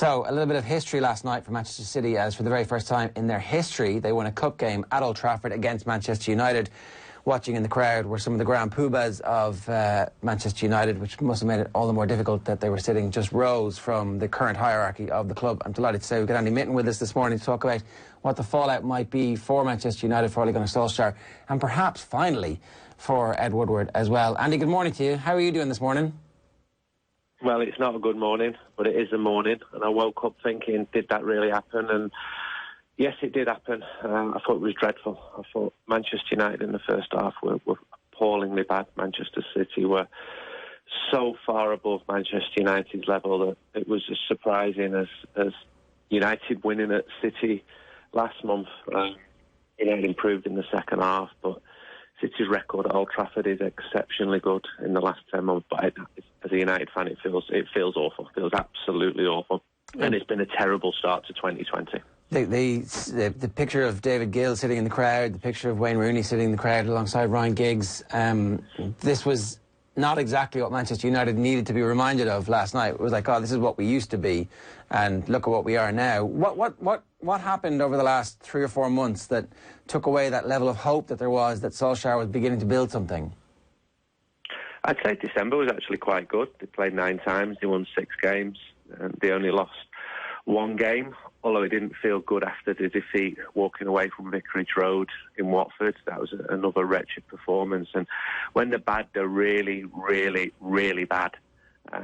So, a little bit of history last night for Manchester City, as for the very first time in their history, they won a cup game at Old Trafford against Manchester United. Watching in the crowd were some of the grand poobahs of Manchester United, which must have made it all the more difficult that they were sitting just rows from the current hierarchy of the club. I'm delighted to say we've got Andy Mitten with us this morning to talk about what the fallout might be for Manchester United, for Ole Gunnar Solskjaer, and perhaps, finally, for Ed Woodward as well. Andy, good morning to you. How are you doing this morning? Well, it's not a good morning, but it is a morning. And I woke up thinking, did that really happen? And yes, it did happen. I thought it was dreadful. I thought Manchester United in the first half were appallingly bad. Manchester City were so far above Manchester United's level that it was as surprising as United winning at City last month. United improved in the second half, but City's record at Old Trafford is exceptionally good in the last 10 months. But as a United fan, it feels awful. It feels absolutely awful. And it's been a terrible start to 2020. The picture of David Gill sitting in the crowd, the picture of Wayne Rooney sitting in the crowd alongside Ryan Giggs, this was not exactly what Manchester United needed to be reminded of last night. It was like, oh, this is what we used to be, and look at what we are now. What happened over the last 3 or 4 months that took away that level of hope that there was, that Solskjaer was beginning to build something? I'd say December was actually quite good. They played 9 times, they won 6 games, and they only lost 1 game, although it didn't feel good after the defeat walking away from Vicarage Road in Watford. That was another wretched performance. And when they're bad, they're really, really, really bad.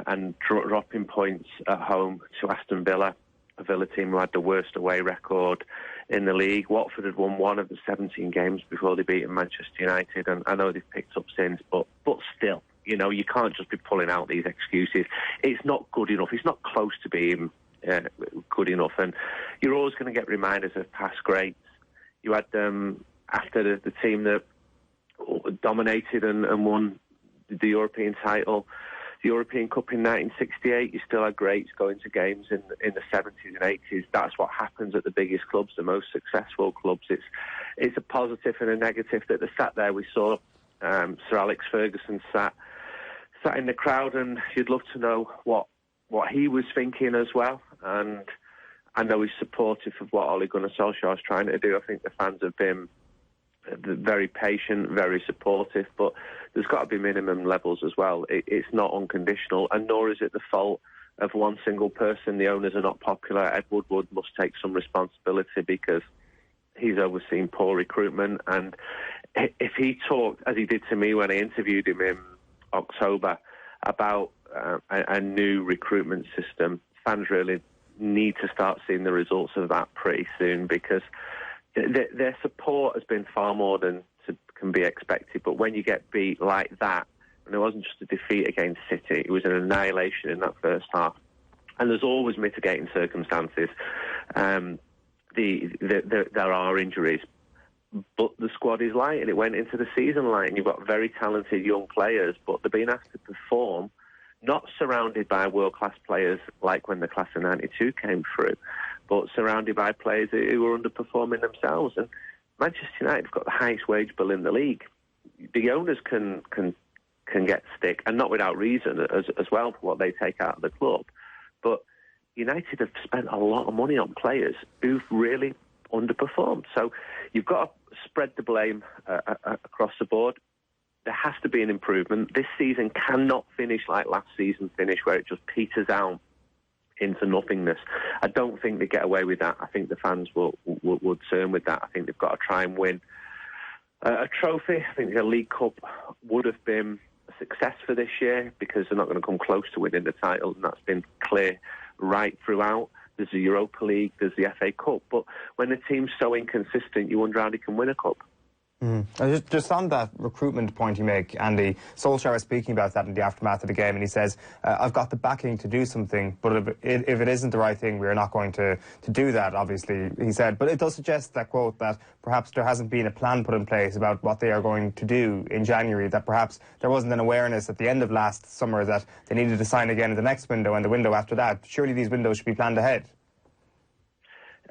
And dropping points at home to Aston Villa, a Villa team who had the worst away record in the league. Watford had won 1 of the 17 games before they beat Manchester United, and I know they've picked up since, but still, you know, you can't just be pulling out these excuses. It's not good enough. It's not close to being good enough, and you're always going to get reminders of past greats. You had after the team that dominated and won the European title, the European Cup in 1968. You still had greats going to games in the 70s and 80s. That's what happens at the biggest clubs, the most successful clubs. It's a positive and a negative that they sat there. We saw Sir Alex Ferguson sat in the crowd, and you'd love to know what he was thinking as well. And I know he's supportive of what Ole Gunnar Solskjaer is trying to do. I think the fans have been very patient, very supportive, but there's got to be minimum levels as well. It's not unconditional, and nor is it the fault of one single person. The owners are not popular. Ed Woodward must take some responsibility because he's overseen poor recruitment. And if he talked, as he did to me when I interviewed him in October, about a new recruitment system, fans really need to start seeing the results of that pretty soon, because their support has been far more than can be expected. But when you get beat like that, and it wasn't just a defeat against City, it was an annihilation in that first half. And there's always mitigating circumstances. There are injuries, but the squad is light, and it went into the season light, and you've got very talented young players, but they're being asked to perform, not surrounded by world-class players like when the class of 92 came through, but surrounded by players who were underperforming themselves. And Manchester United have got the highest wage bill in the league. The owners can get stick, and not without reason as well, for what they take out of the club. But United have spent a lot of money on players who've really underperformed. So you've got to spread the blame across the board. There has to be an improvement. This season cannot finish like last season finished, where it just peters out into nothingness. I don't think they get away with that. I think the fans would turn with that. I think they've got to try and win a trophy. I think the League Cup would have been a success for this year, because they're not going to come close to winning the title, and that's been clear right throughout. There's the Europa League, there's the FA Cup, but when the team's so inconsistent, you wonder how they can win a cup. Just on that recruitment point you make, Andy, Solskjaer was speaking about that in the aftermath of the game, and he says, I've got the backing to do something, but if it isn't the right thing, we are not going to do that, obviously, he said. But it does suggest, that quote, that perhaps there hasn't been a plan put in place about what they are going to do in January, that perhaps there wasn't an awareness at the end of last summer that they needed to sign again in the next window and the window after that. Surely these windows should be planned ahead.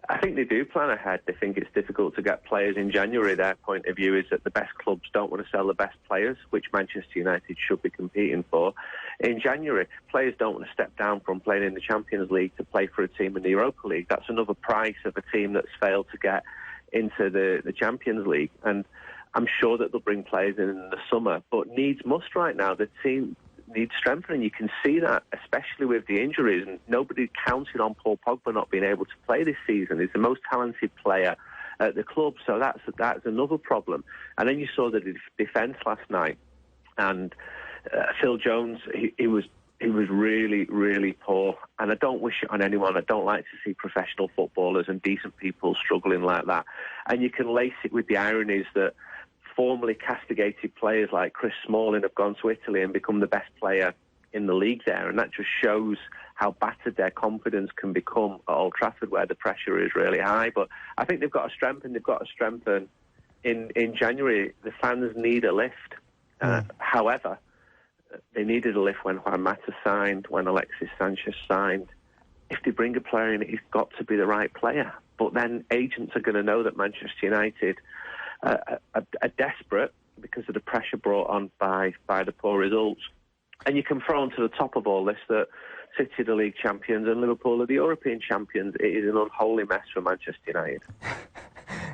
I think they do plan ahead. They think it's difficult to get players in January. Their point of view is that the best clubs don't want to sell the best players, which Manchester United should be competing for. In January, players don't want to step down from playing in the Champions League to play for a team in the Europa League. That's another price of a team that's failed to get into the Champions League. And I'm sure that they'll bring players in the summer. But needs must right now. The team needs strengthening. You can see that, especially with the injuries. And nobody counted on Paul Pogba not being able to play this season. He's the most talented player at the club, so that's another problem. And then you saw the defence last night, and Phil Jones, he was really, really poor. And I don't wish it on anyone. I don't like to see professional footballers and decent people struggling like that. And you can lace it with the ironies that formerly castigated players like Chris Smalling have gone to Italy and become the best player in the league there, and that just shows how battered their confidence can become at Old Trafford, where the pressure is really high. But I think they've got to strengthen. In January, the fans need a lift. However, they needed a lift when Juan Mata signed, when Alexis Sanchez signed. If they bring a player in, he's got to be the right player. But then agents are going to know that Manchester United are desperate because of the pressure brought on by the poor results. And you can throw onto the top of all this that City are the league champions and Liverpool are the European champions. It is an unholy mess for Manchester United.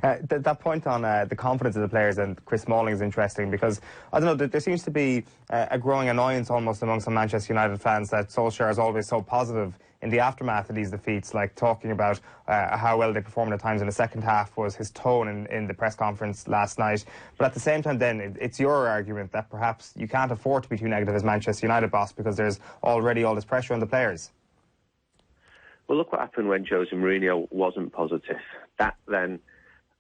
That point on the confidence of the players and Chris Smalling is interesting because, I don't know, there seems to be a growing annoyance almost among some Manchester United fans that Solskjaer is always so positive in the aftermath of these defeats, like talking about how well they performed at times in the second half was his tone in the press conference last night. But at the same time then, it's your argument that perhaps you can't afford to be too negative as Manchester United boss because there's already all this pressure on the players. Well, look what happened when Jose Mourinho wasn't positive. That then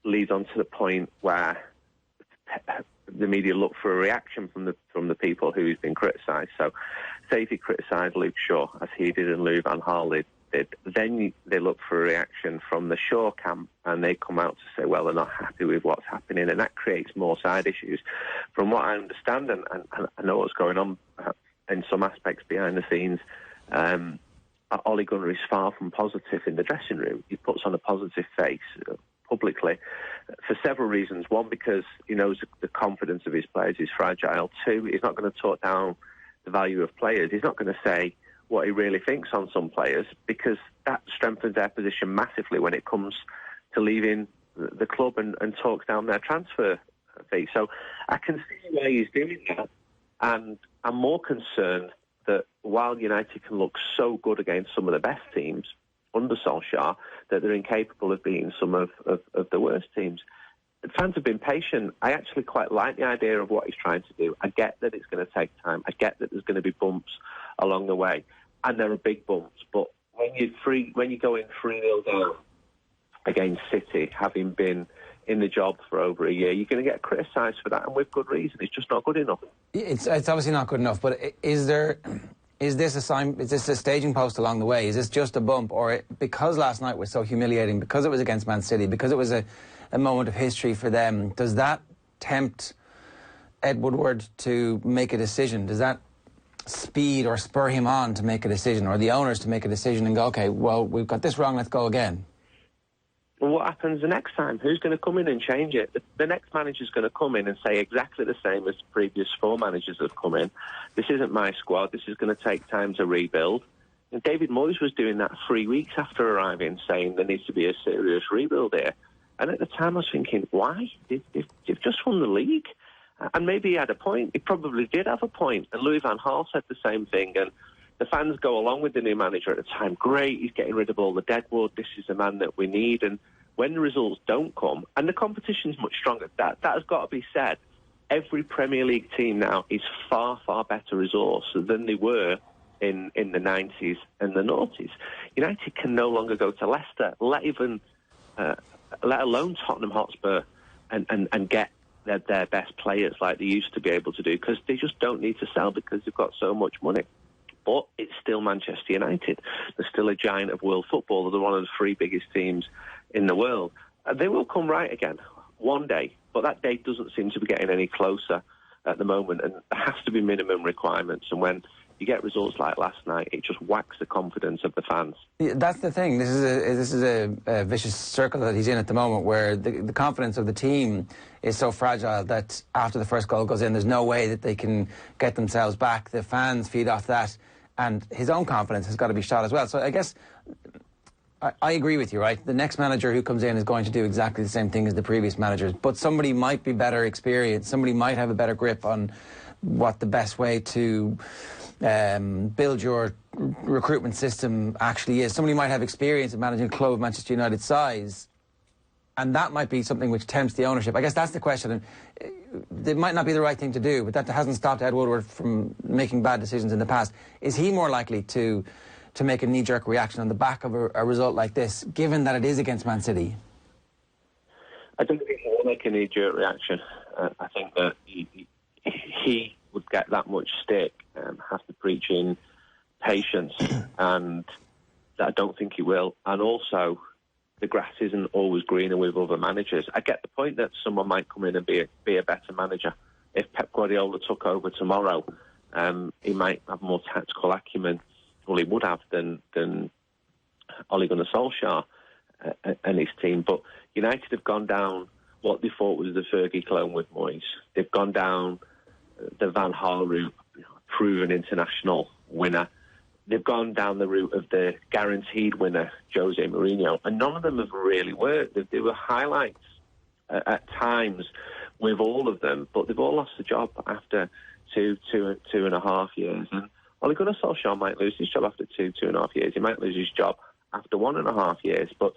leads on to the point where the media look for a reaction from the people who's been criticised. So, say if you criticised Luke Shaw, as he did and Louis van Gaal did, then they look for a reaction from the Shaw camp, and they come out to say, well, they're not happy with what's happening, and that creates more side issues. From what I understand, and I know what's going on in some aspects behind the scenes, Ole Gunnar is far from positive in the dressing room. He puts on a positive face publicly for several reasons. One, because he knows the confidence of his players is fragile. Two, he's not going to talk down the value of players. He's not going to say what he really thinks on some players, because that strengthens their position massively when it comes to leaving the club and talks down their transfer fee. So I can see why he's doing that, and I'm more concerned that while United can look so good against some of the best teams under Solskjaer, that they're incapable of beating some of the worst teams. The fans have been patient. I actually quite like the idea of what he's trying to do. I get that it's going to take time. I get that there's going to be bumps along the way, and there are big bumps. But when you go in 3-0 down against City, having been in the job for over a year, you're going to get criticised for that, and with good reason. It's just not good enough. It's obviously not good enough, but is this a staging post along the way? Is this just a bump? Or because last night was so humiliating, because it was against Man City, because it was a moment of history for them, does that tempt Ed Woodward to make a decision? Does that speed or spur him on to make a decision, or the owners to make a decision and go, OK, well, we've got this wrong, let's go again? Well, what happens the next time? Who's going to come in and change it? The next manager's going to come in and say exactly the same as the previous 4 managers have come in. This isn't my squad. This is going to take time to rebuild. And David Moyes was doing that 3 weeks after arriving, saying there needs to be a serious rebuild here. And at the time I was thinking, why? You've just won the league. And maybe he had a point. He probably did have a point. And Louis van Gaal said the same thing. And the fans go along with the new manager at the time. Great, he's getting rid of all the deadwood. This is the man that we need. And when the results don't come, and the competition's much stronger, that has got to be said. Every Premier League team now is far, far better resourced than they were in the 90s and the noughties. United can no longer go to Leicester, let alone Tottenham Hotspur, and get their best players like they used to be able to do, because they just don't need to sell because they've got so much money. But it's still Manchester United. They're still a giant of world football. They're one of the 3 biggest teams in the world. They will come right again one day, but that day doesn't seem to be getting any closer at the moment, and there has to be minimum requirements. And when you get results like last night, it just whacks the confidence of the fans. Yeah, that's the thing. This is a vicious circle that he's in at the moment, where the confidence of the team is so fragile that after the first goal goes in, there's no way that they can get themselves back. The fans feed off that, and his own confidence has got to be shot as well. So I guess I agree with you, right? The next manager who comes in is going to do exactly the same thing as the previous managers, but somebody might be better experienced. Somebody might have a better grip on what the best way to build your recruitment system actually is. Somebody might have experience of managing a club of Manchester United's size, and that might be something which tempts the ownership. I guess that's the question. It might not be the right thing to do, but that hasn't stopped Ed Woodward from making bad decisions in the past. Is he more likely to make a knee-jerk reaction on the back of a result like this, given that it is against Man City? I don't think he will make a knee-jerk reaction. I think that he would get that much stick, have to preach in patience, and I don't think he will. And also, the grass isn't always greener with other managers. I get the point that someone might come in and be a better manager. If Pep Guardiola took over tomorrow, he might have more tactical acumen, well, he would have, than Ole Gunnar Solskjaer and his team. But United have gone down what they thought was the Fergie clone with Moyes. They've gone down the Van Gaal route, proven international winner. They've gone down the route of the guaranteed winner, Jose Mourinho, and none of them have really worked. There were highlights at times with all of them, but they've all lost the job after two and a half years. And Ole Gunnar Solskjaer might lose his job after two and a half years. He might lose his job after 1.5 years, but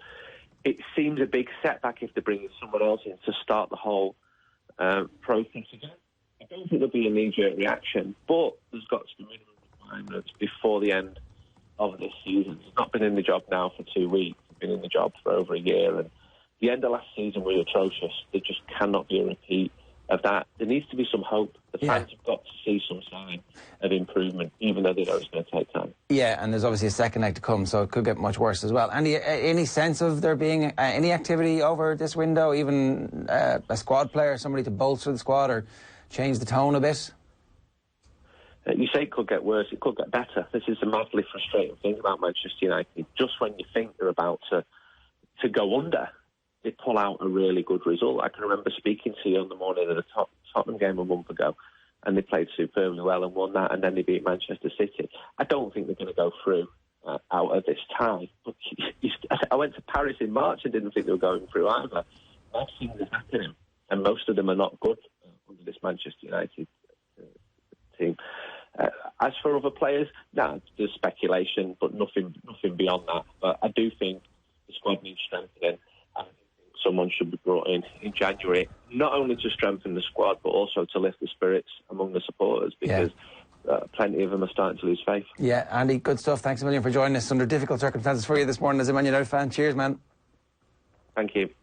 it seems a big setback if they're bringing someone else in to start the whole process again. I don't think there'll be a knee-jerk reaction, but there's got to be minimum requirements before the end of this season. He's not been in the job now for 2 weeks. He's been in the job for over a year, and the end of last season was atrocious. There just cannot be a repeat of that. There needs to be some hope. The fans have got to see some sign of improvement, even though they know it's going to take time. Yeah, and there's obviously a second leg to come, so it could get much worse as well. Any sense of there being any activity over this window, even a squad player, somebody to bolster the squad or change the tone a bit? You say it could get worse, it could get better. This is the madly frustrating thing about Manchester United. Just when you think they're about to go under, they pull out a really good result. I can remember speaking to you on the morning of the Tottenham game a month ago, and they played superbly well and won that, and then they beat Manchester City. I don't think they're going to go through out of this tie. But I went to Paris in March and didn't think they were going through either. I've seen this happening, and most of them are not good under this Manchester United team. As for other players, there's speculation, but nothing beyond that. But I do think the squad needs strengthening. Someone should be brought in January, not only to strengthen the squad, but also to lift the spirits among the supporters, because plenty of them are starting to lose faith. Yeah, Andy, good stuff. Thanks a million for joining us under difficult circumstances for you this morning as a Man United fan. Cheers, man. Thank you.